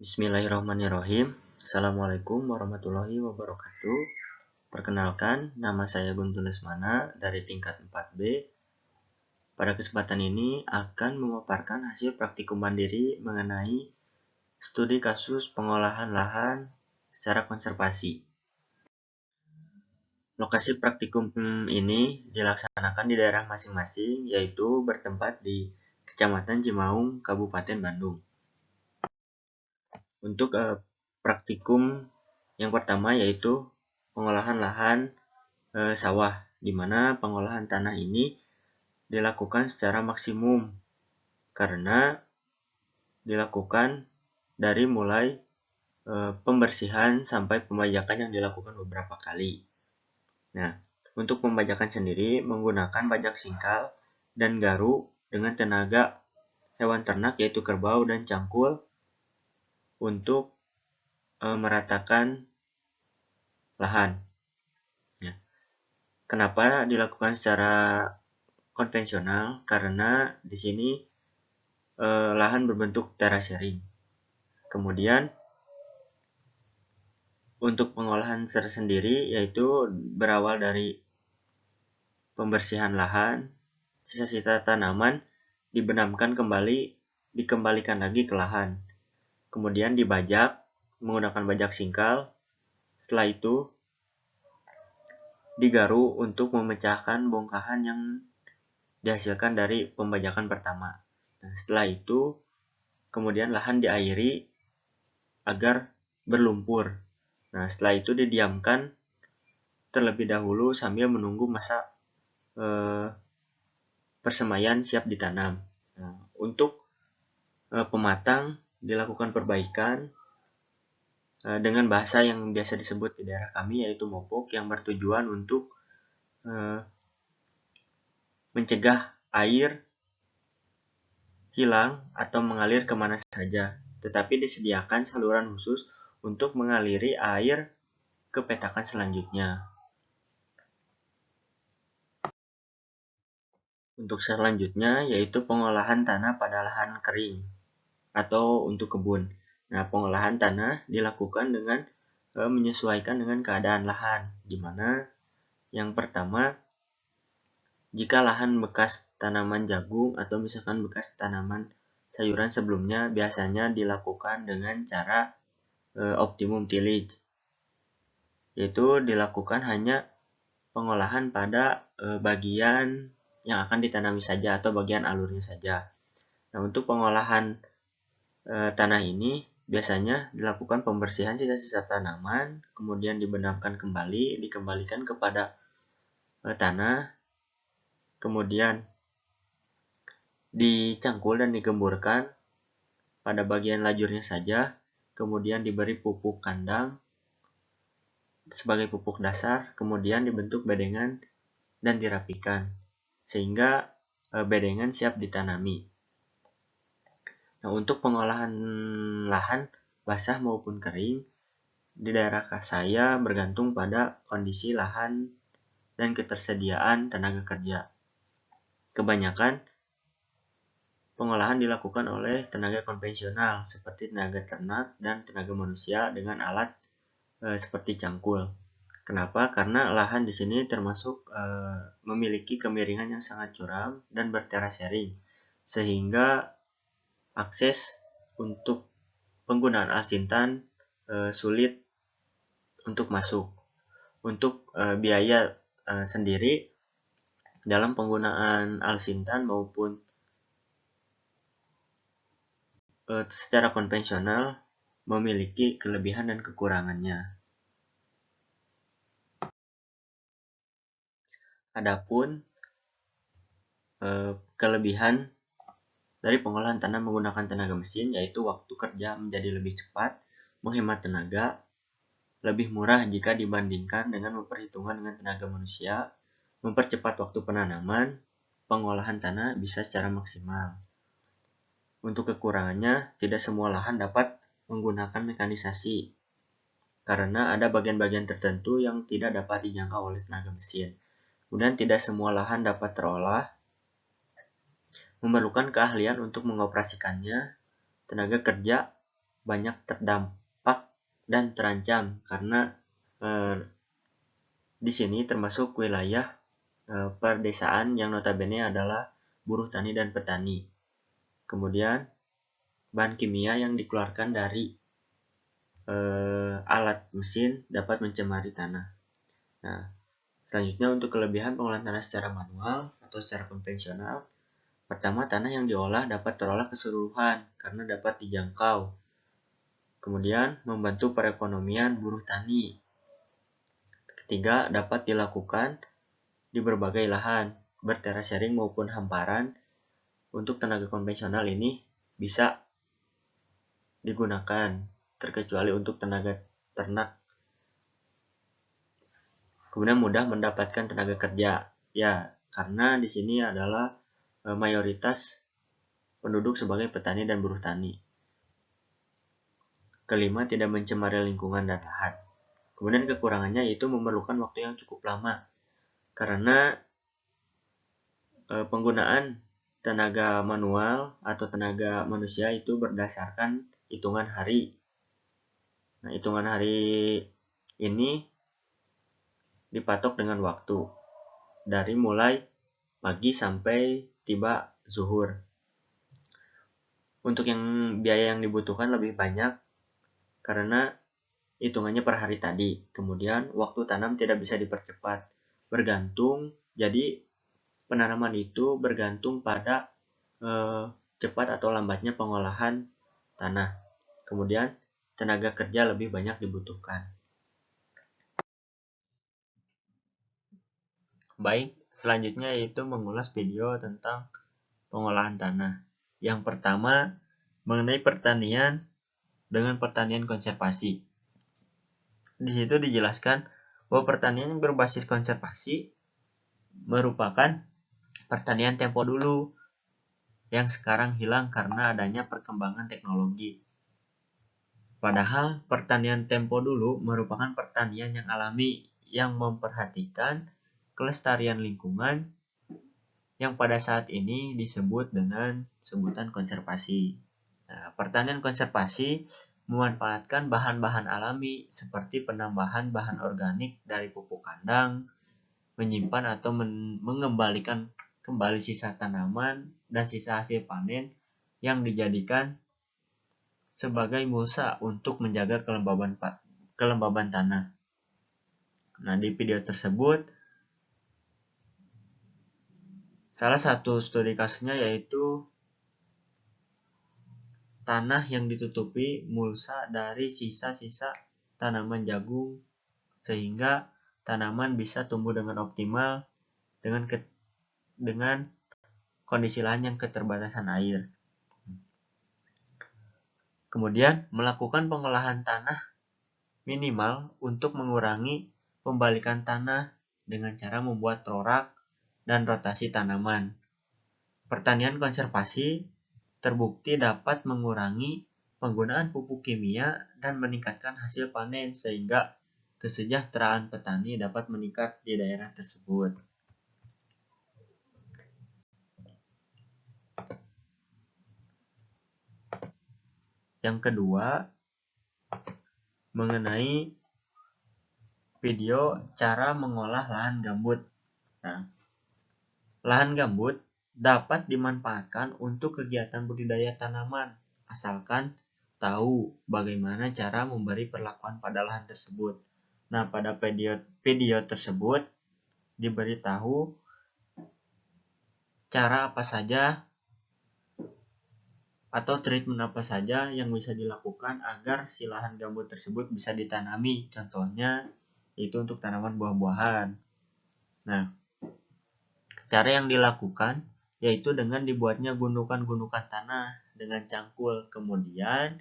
Bismillahirrahmanirrahim. Assalamualaikum warahmatullahi wabarakatuh. Perkenalkan, nama saya Guntur Lesmana dari tingkat 4B. Pada kesempatan ini akan memaparkan hasil praktikum mandiri mengenai studi kasus pengolahan lahan secara konservasi. Lokasi praktikum ini dilaksanakan di daerah masing-masing, yaitu bertempat di Kecamatan Cimaung, Kabupaten Bandung. Untuk praktikum yang pertama yaitu pengolahan lahan sawah, di mana pengolahan tanah ini dilakukan secara maksimum karena dilakukan dari mulai pembersihan sampai pembajakan yang dilakukan beberapa kali. Nah, untuk pembajakan sendiri menggunakan bajak singkal dan garu dengan tenaga hewan ternak yaitu kerbau dan cangkul untuk meratakan lahan. Ya. Kenapa dilakukan secara konvensional? Karena di sini lahan berbentuk terasering. Kemudian untuk pengolahan tersendiri yaitu berawal dari pembersihan lahan, sisa-sisa tanaman dikembalikan lagi ke lahan. Kemudian dibajak menggunakan bajak singkal. Setelah itu digaru untuk memecahkan bongkahan yang dihasilkan dari pembajakan pertama. Nah, setelah itu kemudian lahan diairi agar berlumpur. Nah, setelah itu didiamkan terlebih dahulu sambil menunggu masa persemaian siap ditanam. Nah, untuk pematang dilakukan perbaikan dengan bahasa yang biasa disebut di daerah kami yaitu mopok, yang bertujuan untuk mencegah air hilang atau mengalir kemana saja, tetapi disediakan saluran khusus untuk mengaliri air ke petakan selanjutnya. Untuk selanjutnya yaitu pengolahan tanah pada lahan kering atau untuk kebun. Nah, pengolahan tanah dilakukan dengan menyesuaikan dengan keadaan lahan, di mana yang pertama, jika lahan bekas tanaman jagung atau misalkan bekas tanaman sayuran sebelumnya, biasanya dilakukan dengan cara optimum tillage, yaitu dilakukan hanya pengolahan pada bagian yang akan ditanami saja atau bagian alurnya saja. Nah, untuk pengolahan tanah ini biasanya dilakukan pembersihan sisa-sisa tanaman, kemudian dibenamkan kembali, dikembalikan kepada tanah, kemudian dicangkul dan digemburkan pada bagian lajurnya saja, kemudian diberi pupuk kandang sebagai pupuk dasar, kemudian dibentuk bedengan dan dirapikan sehingga bedengan siap ditanami. Nah, untuk pengolahan lahan basah maupun kering di daerah saya bergantung pada kondisi lahan dan ketersediaan tenaga kerja. Kebanyakan pengolahan dilakukan oleh tenaga konvensional seperti tenaga ternak dan tenaga manusia dengan alat seperti cangkul. Kenapa? Karena lahan di sini termasuk memiliki kemiringan yang sangat curam dan berterasering, sehingga akses untuk penggunaan alsintan sulit untuk masuk. Untuk biaya sendiri dalam penggunaan alsintan maupun secara konvensional memiliki kelebihan dan kekurangannya. Adapun kelebihan dari pengolahan tanah menggunakan tenaga mesin yaitu waktu kerja menjadi lebih cepat, menghemat tenaga, lebih murah jika dibandingkan dengan memperhitungkan dengan tenaga manusia, mempercepat waktu penanaman, pengolahan tanah bisa secara maksimal. Untuk kekurangannya, tidak semua lahan dapat menggunakan mekanisasi karena ada bagian-bagian tertentu yang tidak dapat dijangkau oleh tenaga mesin. Kemudian tidak semua lahan dapat terolah, memerlukan keahlian untuk mengoperasikannya, tenaga kerja banyak terdampak dan terancam karena di sini termasuk wilayah perdesaan yang notabene adalah buruh tani dan petani. Kemudian bahan kimia yang dikeluarkan dari alat mesin dapat mencemari tanah. Nah, selanjutnya untuk kelebihan pengolahan tanah secara manual atau secara konvensional, pertama tanah yang diolah dapat terolah keseluruhan karena dapat dijangkau. Kemudian membantu perekonomian buruh tani. Ketiga, dapat dilakukan di berbagai lahan, berterasering maupun hamparan. Untuk tenaga konvensional ini bisa digunakan, terkecuali untuk tenaga ternak. Kemudian mudah mendapatkan tenaga kerja. Ya, karena di sini adalah mayoritas penduduk sebagai petani dan buruh tani. Kelima, tidak mencemari lingkungan dan lahan. Kemudian kekurangannya yaitu memerlukan waktu yang cukup lama. Karena penggunaan tenaga manual atau tenaga manusia itu berdasarkan hitungan hari. Nah, hitungan hari ini dipatok dengan waktu dari mulai pagi sampai tiba zuhur. Untuk yang biaya yang dibutuhkan lebih banyak karena hitungannya per hari tadi. Kemudian waktu tanam tidak bisa dipercepat, bergantung. Jadi penanaman itu bergantung pada cepat atau lambatnya pengolahan tanah. Kemudian tenaga kerja lebih banyak dibutuhkan. Baik, selanjutnya yaitu mengulas video tentang pengolahan tanah. Yang pertama, mengenai pertanian dengan pertanian konservasi. Di situ dijelaskan bahwa pertanian yang berbasis konservasi merupakan pertanian tempo dulu yang sekarang hilang karena adanya perkembangan teknologi. Padahal pertanian tempo dulu merupakan pertanian yang alami yang memperhatikan kelestarian lingkungan yang pada saat ini disebut dengan sebutan konservasi. Nah, pertanian konservasi memanfaatkan bahan-bahan alami seperti penambahan bahan organik dari pupuk kandang, menyimpan atau mengembalikan kembali sisa tanaman dan sisa hasil panen yang dijadikan sebagai mulsa untuk menjaga kelembaban tanah. Nah, di video tersebut salah satu studi kasusnya yaitu tanah yang ditutupi mulsa dari sisa-sisa tanaman jagung sehingga tanaman bisa tumbuh dengan optimal dengan kondisi lahan yang keterbatasan air. Kemudian melakukan pengolahan tanah minimal untuk mengurangi pembalikan tanah dengan cara membuat rorak dan rotasi tanaman. Pertanian konservasi terbukti dapat mengurangi penggunaan pupuk kimia dan meningkatkan hasil panen sehingga kesejahteraan petani dapat meningkat di daerah tersebut. Yang kedua, mengenai video cara mengolah lahan gambut. Nah, lahan gambut dapat dimanfaatkan untuk kegiatan budidaya tanaman, asalkan tahu bagaimana cara memberi perlakuan pada lahan tersebut. Nah, pada video tersebut diberitahu cara apa saja atau treatment apa saja yang bisa dilakukan agar si lahan gambut tersebut bisa ditanami. Contohnya itu untuk tanaman buah-buahan. Nah, cara yang dilakukan yaitu dengan dibuatnya gundukan-gundukan tanah dengan cangkul, kemudian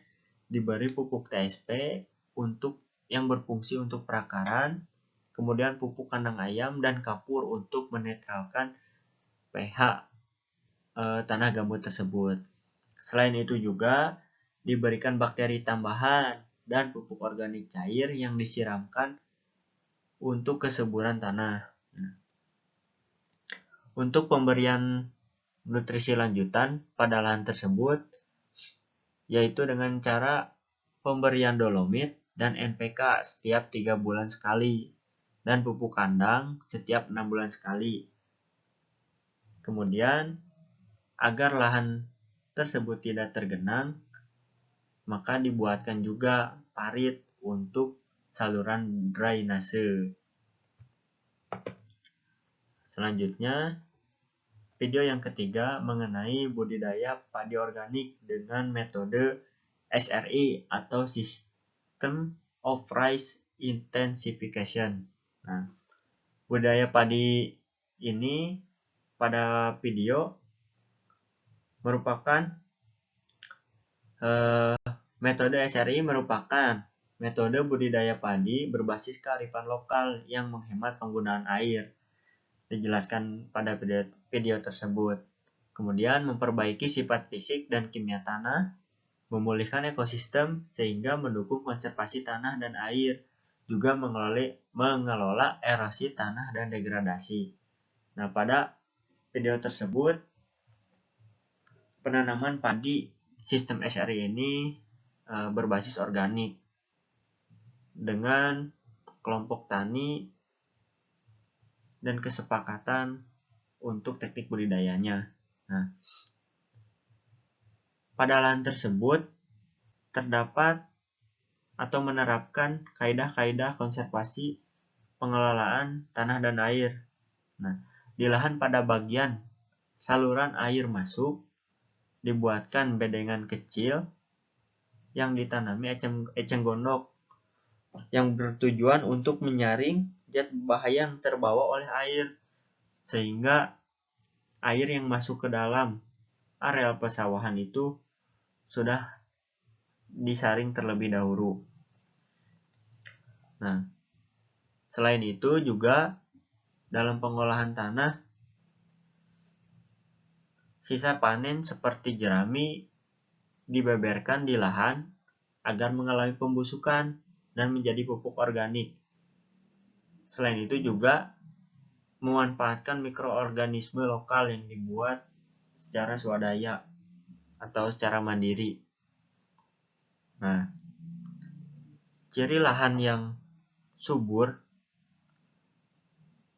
diberi pupuk TSP untuk yang berfungsi untuk perakaran, kemudian pupuk kandang ayam dan kapur untuk menetralkan pH tanah gambut tersebut. Selain itu juga diberikan bakteri tambahan dan pupuk organik cair yang disiramkan untuk kesuburan tanah. Untuk pemberian nutrisi lanjutan pada lahan tersebut yaitu dengan cara pemberian dolomit dan NPK setiap 3 bulan sekali, dan pupuk kandang setiap 6 bulan sekali. Kemudian, agar lahan tersebut tidak tergenang, maka dibuatkan juga parit untuk saluran drainase. Selanjutnya, video yang ketiga mengenai budidaya padi organik dengan metode SRI atau System of Rice Intensification. Nah, budidaya padi ini pada video merupakan metode SRI merupakan metode budidaya padi berbasis kearifan lokal yang menghemat penggunaan air. Dijelaskan pada video tersebut. Kemudian memperbaiki sifat fisik dan kimia tanah, memulihkan ekosistem sehingga mendukung konservasi tanah dan air, juga mengelola erosi tanah dan degradasi. Nah, pada video tersebut penanaman padi sistem SRI ini berbasis organik dengan kelompok tani dan kesepakatan untuk teknik budidayanya. Nah, pada lahan tersebut terdapat atau menerapkan kaidah-kaidah konservasi pengelolaan tanah dan air. Nah, di lahan pada bagian saluran air masuk dibuatkan bedengan kecil yang ditanami eceng gondok yang bertujuan untuk menyaring zat berbahaya yang terbawa oleh air, sehingga air yang masuk ke dalam areal persawahan itu sudah disaring terlebih dahulu. Nah, selain itu juga dalam pengolahan tanah, sisa panen seperti jerami dibeberkan di lahan agar mengalami pembusukan dan menjadi pupuk organik. Selain itu juga memanfaatkan mikroorganisme lokal yang dibuat secara swadaya atau secara mandiri. Nah, ciri lahan yang subur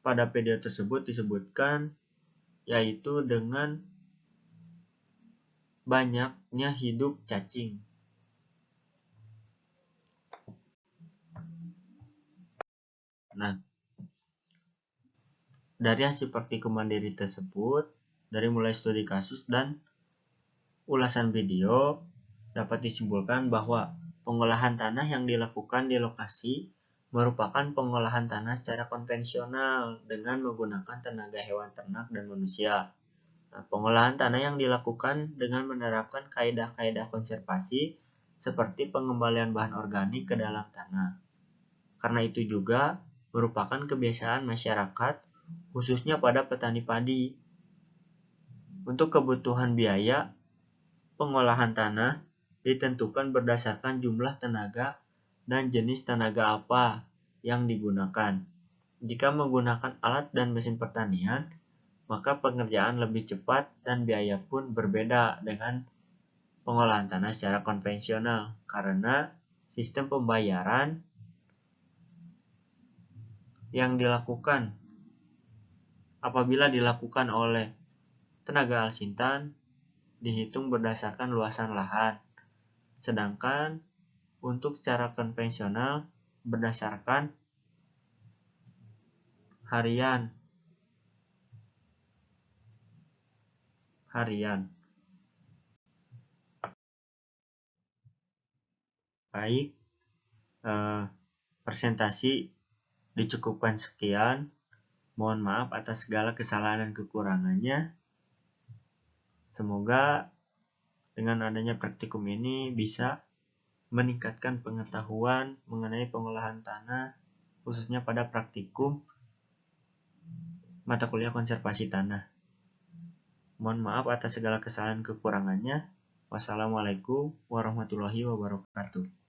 pada video tersebut disebutkan yaitu dengan banyaknya hidup cacing. Nah, dari hasil praktikum mandiri tersebut, dari mulai studi kasus dan ulasan video, dapat disimpulkan bahwa pengolahan tanah yang dilakukan di lokasi merupakan pengolahan tanah secara konvensional dengan menggunakan tenaga hewan ternak dan manusia. Nah, pengolahan tanah yang dilakukan dengan menerapkan kaidah-kaidah konservasi seperti pengembalian bahan organik ke dalam tanah. Karena itu juga merupakan kebiasaan masyarakat, khususnya pada petani padi. Untuk kebutuhan biaya, pengolahan tanah ditentukan berdasarkan jumlah tenaga dan jenis tenaga apa yang digunakan. Jika menggunakan alat dan mesin pertanian, maka pengerjaan lebih cepat dan biaya pun berbeda dengan pengolahan tanah secara konvensional karena sistem pembayaran yang dilakukan apabila dilakukan oleh tenaga alsintan dihitung berdasarkan luasan lahan, sedangkan untuk secara konvensional berdasarkan harian. Baik, presentasi dicukupkan sekian. Mohon maaf atas segala kesalahan dan kekurangannya. Semoga dengan adanya praktikum ini bisa meningkatkan pengetahuan mengenai pengolahan tanah, khususnya pada praktikum mata kuliah konservasi tanah. Mohon maaf atas segala kesalahan kekurangannya. Wassalamualaikum warahmatullahi wabarakatuh.